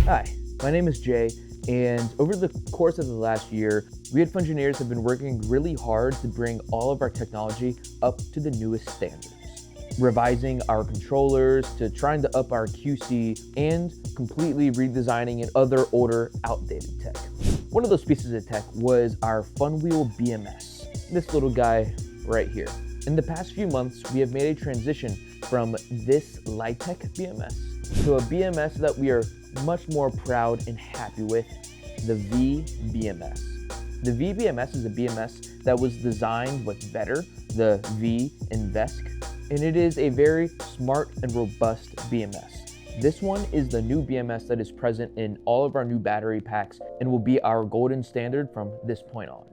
Hi, my name is Jay, and over the course of the last year, we at Fungineers have been working really hard to bring all of our technology up to the newest standards. Revising our controllers to trying to up our QC and completely redesigning and other older outdated tech. One of those pieces of tech was our Funwheel BMS, this little guy right here. In the past few months, we have made a transition from this light-tech BMS to a BMS that we are much more proud and happy with, the VBMS. The VBMS is a BMS that was designed with better, the V in VESC, and it is a very smart and robust BMS. This one is the new BMS that is present in all of our new battery packs and will be our golden standard from this point on.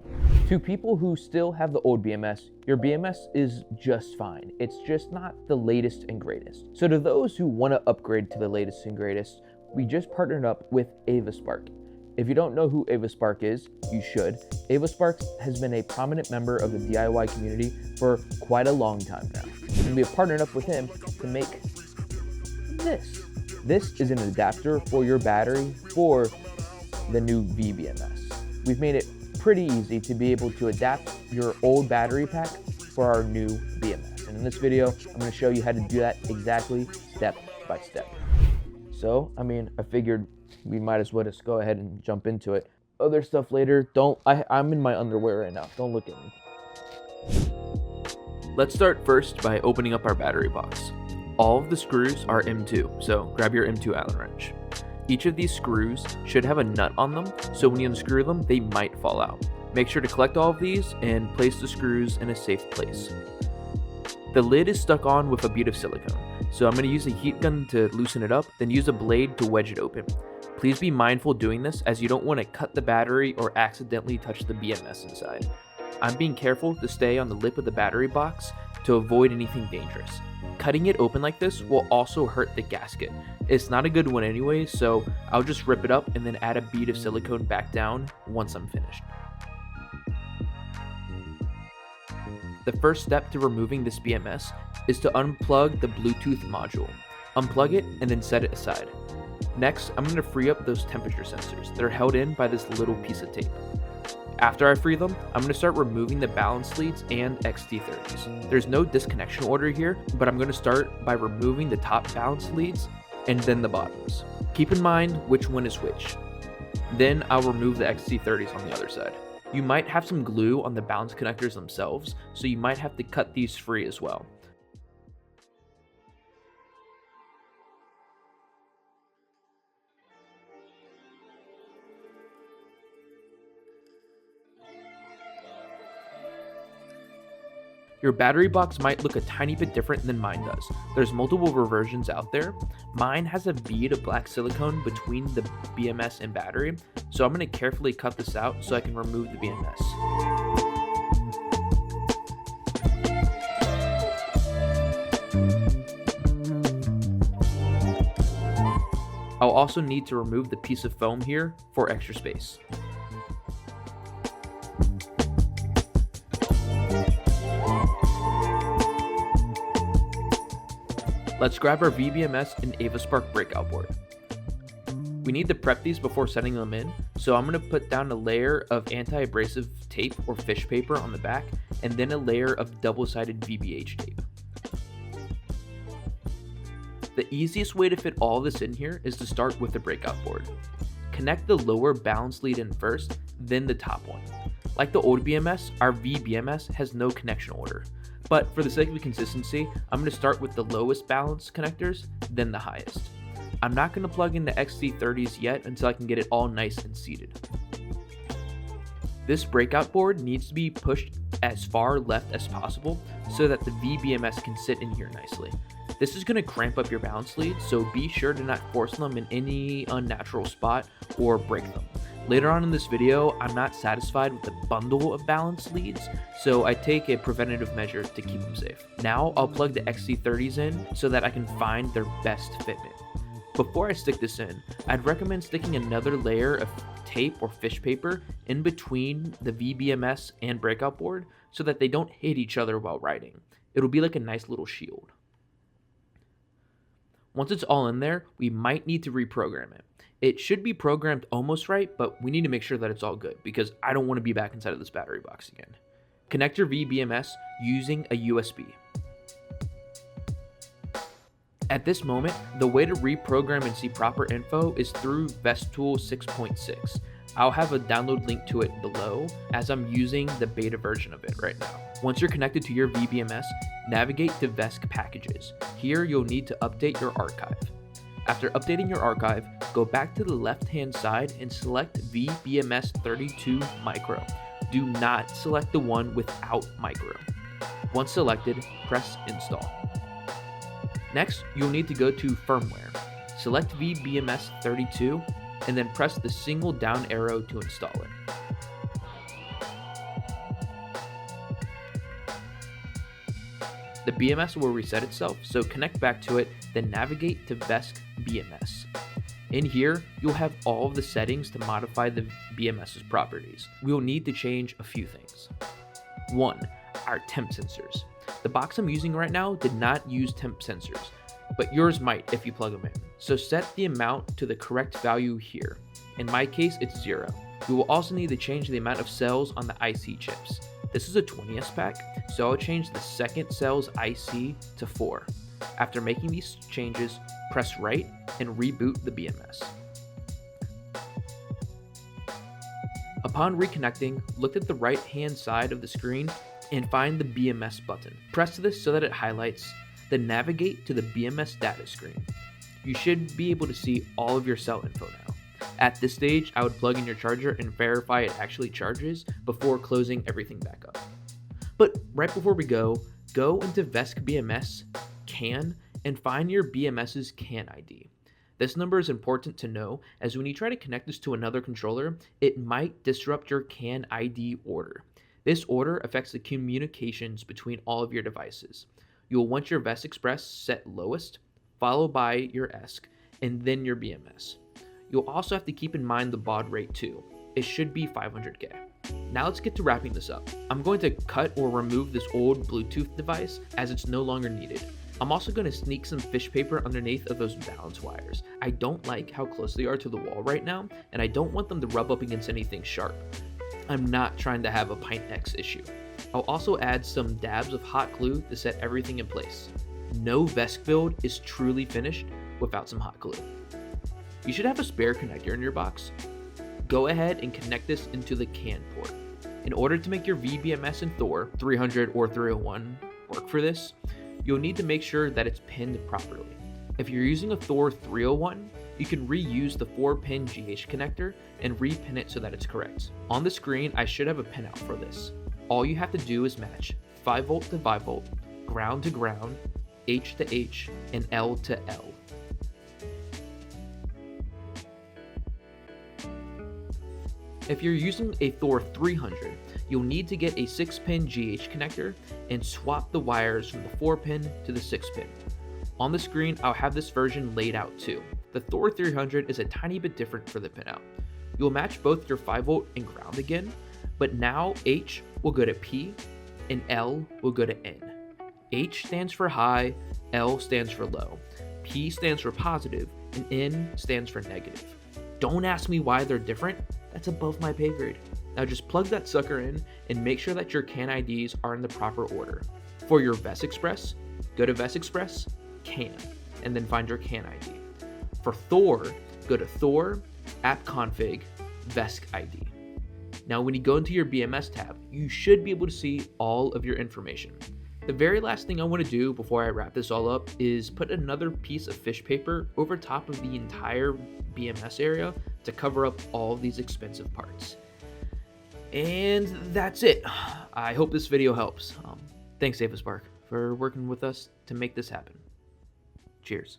To people who still have the old BMS, your BMS is just fine. It's just not the latest and greatest. So to those who want to upgrade to the latest and greatest, we just partnered up with AvaSpark. If you don't know who AvaSpark is, you should. AvaSpark has been a prominent member of the DIY community for quite a long time now. And we have partnered up with him to make this. This is an adapter for your battery for the new VBMS. We've made it pretty easy to be able to adapt your old battery pack for our new BMS. And in this video, I'm going to show you how to do that exactly step by step. So, I figured we might as well just go ahead and jump into it. Other stuff later, I'm in my underwear right now. Don't look at me. Let's start first by opening up our battery box. All of the screws are M2, so grab your M2 Allen wrench. Each of these screws should have a nut on them, so when you unscrew them, they might fall out. Make sure to collect all of these and place the screws in a safe place. The lid is stuck on with a bead of silicone, so I'm going to use a heat gun to loosen it up, then use a blade to wedge it open. Please be mindful doing this as you don't want to cut the battery or accidentally touch the BMS inside. I'm being careful to stay on the lip of the battery box to avoid anything dangerous. Cutting it open like this will also hurt the gasket. It's not a good one anyway, so I'll just rip it up and then add a bead of silicone back down once I'm finished. The first step to removing this BMS is to unplug the Bluetooth module. Unplug it and then set it aside. Next, I'm going to free up those temperature sensors that are held in by this little piece of tape. After I free them, I'm going to start removing the balance leads and XT30s. There's no disconnection order here, but I'm going to start by removing the top balance leads and then the bottoms. Keep in mind which one is which. Then I'll remove the XT30s on the other side. You might have some glue on the balance connectors themselves, so you might have to cut these free as well. Your battery box might look a tiny bit different than mine does. There's multiple versions out there. Mine has a bead of black silicone between the BMS and battery, so I'm going to carefully cut this out so I can remove the BMS. I'll also need to remove the piece of foam here for extra space. Let's grab our VBMS and AvaSpark breakout board. We need to prep these before setting them in, so I'm going to put down a layer of anti-abrasive tape or fish paper on the back, and then a layer of double-sided VBH tape. The easiest way to fit all this in here is to start with the breakout board. Connect the lower balance lead in first, then the top one. Like the old BMS, our VBMS has no connection order. But for the sake of consistency, I'm going to start with the lowest balance connectors, then the highest. I'm not going to plug in the XT30s yet until I can get it all nice and seated. This breakout board needs to be pushed as far left as possible so that the VBMS can sit in here nicely. This is going to cramp up your balance leads, so be sure to not force them in any unnatural spot or break them. Later on in this video, I'm not satisfied with the bundle of balance leads, so I take a preventative measure to keep them safe. Now I'll plug the XT30s in so that I can find their best fitment. Before I stick this in, I'd recommend sticking another layer of tape or fish paper in between the VBMS and breakout board so that they don't hit each other while riding. It'll be like a nice little shield. Once it's all in there, we might need to reprogram it. It should be programmed almost right, but we need to make sure that it's all good because I don't want to be back inside of this battery box again. Connect your VBMS using a USB. At this moment, the way to reprogram and see proper info is through VESCtool 6.6. I'll have a download link to it below as I'm using the beta version of it right now. Once you're connected to your VBMS, navigate to VESC packages. Here you'll need to update your archive. After updating your archive, go back to the left-hand side and select VBMS32 Micro. Do not select the one without Micro. Once selected, press Install. Next, you'll need to go to Firmware. Select VBMS32 and then press the single down arrow to install it. The BMS will reset itself, so connect back to it, then navigate to VESC BMS. In here, you'll have all of the settings to modify the BMS's properties. We will need to change a few things. 1. Our temp sensors. The box I'm using right now did not use temp sensors, but yours might if you plug them in. So set the amount to the correct value here. In my case, it's 0. We will also need to change the amount of cells on the IC chips. This is a 20S pack, so I'll change the second cell's IC to 4. After making these changes, press right and reboot the BMS. Upon reconnecting, look at the right-hand side of the screen and find the BMS button. Press this so that it highlights, then navigate to the BMS data screen. You should be able to see all of your cell info now. At this stage, I would plug in your charger and verify it actually charges before closing everything back up. But right before we go into VESC BMS CAN and find your BMS's CAN ID. This number is important to know as when you try to connect this to another controller, it might disrupt your CAN ID order. This order affects the communications between all of your devices. You will want your VESC Express set lowest, followed by your ESC, and then your BMS. You'll also have to keep in mind the baud rate too. It should be 500K. Now let's get to wrapping this up. I'm going to cut or remove this old Bluetooth device as it's no longer needed. I'm also going to sneak some fish paper underneath of those balance wires. I don't like how close they are to the wall right now, and I don't want them to rub up against anything sharp. I'm not trying to have a Pint X issue. I'll also add some dabs of hot glue to set everything in place. No VESC build is truly finished without some hot glue. You should have a spare connector in your box. Go ahead and connect this into the CAN port. In order to make your VBMS and Thor 300 or 301 work for this, you'll need to make sure that it's pinned properly. If you're using a Thor 301, you can reuse the 4-pin GH connector and repin it so that it's correct. On the screen, I should have a pinout for this. All you have to do is match 5V to 5V, ground to ground, H to H, and L to L. If you're using a Thor 300, you'll need to get a 6-pin GH connector and swap the wires from the 4-pin to the 6-pin. On the screen, I'll have this version laid out too. The Thor 300 is a tiny bit different for the pinout. You'll match both your 5V and ground again, but now H will go to P and L will go to N. H stands for high, L stands for low, P stands for positive, and N stands for negative. Don't ask me why they're different, that's above my pay grade. Now just plug that sucker in and make sure that your CAN IDs are in the proper order. For your VESC Express, go to VESC Express, CAN, and then find your CAN ID. For Thor, go to Thor, App Config, VESC ID. Now when you go into your BMS tab, you should be able to see all of your information. The very last thing I want to do before I wrap this all up is put another piece of fish paper over top of the entire BMS area to cover up all of these expensive parts. And that's it. I hope this video helps. Thanks, Spark, for working with us to make this happen. Cheers.